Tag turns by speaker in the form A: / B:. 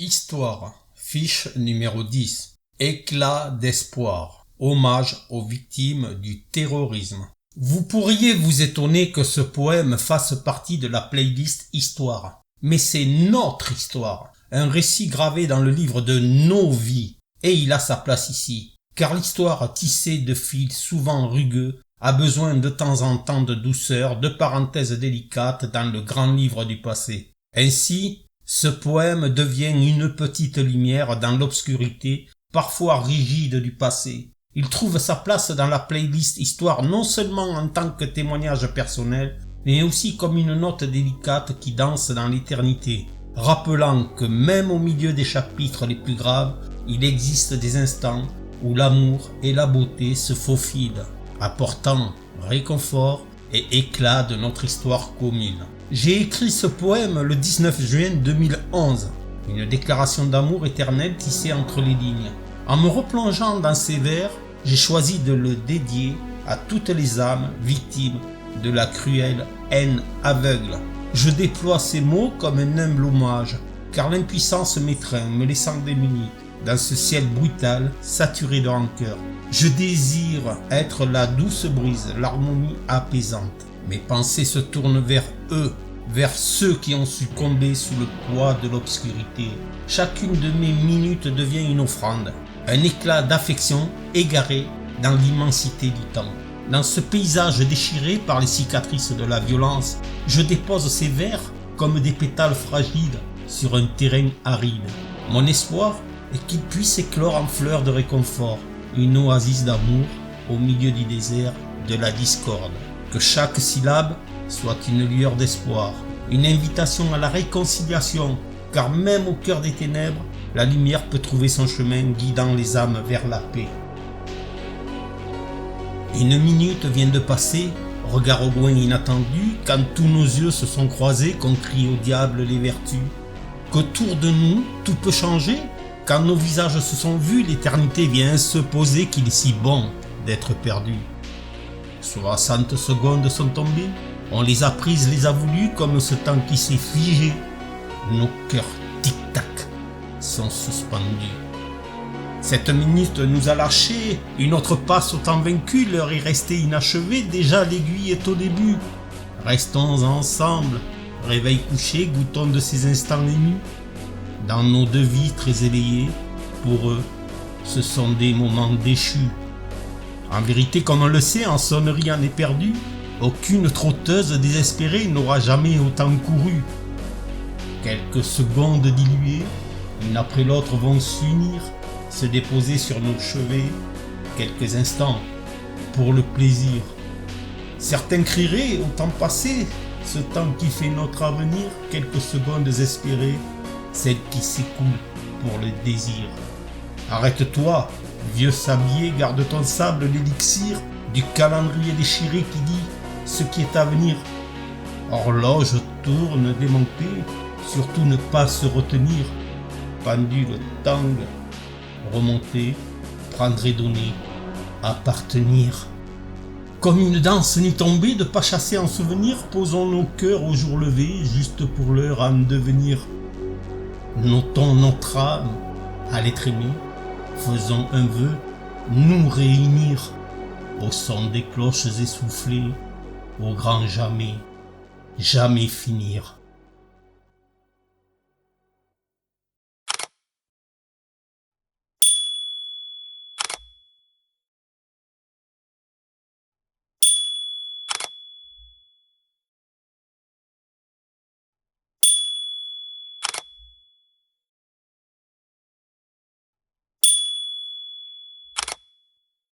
A: Histoire, fiche numéro 10. Éclat d'espoir. Hommage aux victimes du terrorisme. Vous pourriez vous étonner que ce poème fasse partie de la playlist Histoire. Mais c'est notre histoire. Un récit gravé dans le livre de nos vies. Et il a sa place ici. Car l'histoire tissée de fils souvent rugueux a besoin de temps en temps de douceur, de parenthèses délicates dans le grand livre du passé. Ainsi, ce poème devient une petite lumière dans l'obscurité, parfois rigide du passé. Il trouve sa place dans la playlist Histoire non seulement en tant que témoignage personnel, mais aussi comme une note délicate qui danse dans l'éternité, rappelant que même au milieu des chapitres les plus graves, il existe des instants où l'amour et la beauté se faufilent, apportant réconfort et éclat de notre histoire commune. J'ai écrit ce poème le 19 juin 2011, une déclaration d'amour éternel tissée entre les lignes. En me replongeant dans ces vers, j'ai choisi de le dédier à toutes les âmes victimes de la cruelle haine aveugle. Je déploie ces mots comme un humble hommage, car l'impuissance m'étreint, me laissant démuni dans ce ciel brutal, saturé de rancœur. Je désire être la douce brise, l'harmonie apaisante. Mes pensées se tournent vers eux, vers ceux qui ont succombé sous le poids de l'obscurité. Chacune de mes minutes devient une offrande, un éclat d'affection égaré dans l'immensité du temps. Dans ce paysage déchiré par les cicatrices de la violence, je dépose ces vers comme des pétales fragiles sur un terrain aride. Mon espoir est qu'ils puissent éclore en fleurs de réconfort, une oasis d'amour au milieu du désert de la discorde. Que chaque syllabe soit une lueur d'espoir, une invitation à la réconciliation, car même au cœur des ténèbres, la lumière peut trouver son chemin guidant les âmes vers la paix. Une minute vient de passer, regard au loin inattendu, quand tous nos yeux se sont croisés, qu'on crie au diable les vertus. Qu'autour de nous, tout peut changer, quand nos visages se sont vus, l'éternité vient se poser qu'il est si bon d'être perdu. 60 secondes sont tombées, on les a prises, les a voulues, comme ce temps qui s'est figé. Nos cœurs tic-tac sont suspendus. Cette minute nous a lâchés, une autre passe au temps vaincu, l'heure est restée inachevée, déjà l'aiguille est au début. Restons ensemble, réveil couché, goûtons de ces instants émus. Dans nos deux vies très éveillées, pour eux, ce sont des moments déchus. En vérité, comme on le sait, en sonnerie en est perdue. Aucune trotteuse désespérée n'aura jamais autant couru. Quelques secondes diluées, l'une après l'autre vont s'unir, se déposer sur nos chevets. Quelques instants, pour le plaisir. Certains crieraient au temps passé, ce temps qui fait notre avenir, quelques secondes espérées, celles qui s'écoulent pour le désir. Arrête-toi, vieux sablier, garde ton sable, l'élixir du calendrier déchiré qui dit ce qui est à venir. Horloge tourne démontée, surtout ne pas se retenir. Pendule tangue, remonter, prendre et donner, appartenir. Comme une danse ni tombée, de pas chasser en souvenir, posons nos cœurs au jour levé, juste pour l'heure en devenir. Notons notre âme à l'être aimé, faisons un vœu, nous réunir au son des cloches essoufflées, au grand jamais, jamais finir.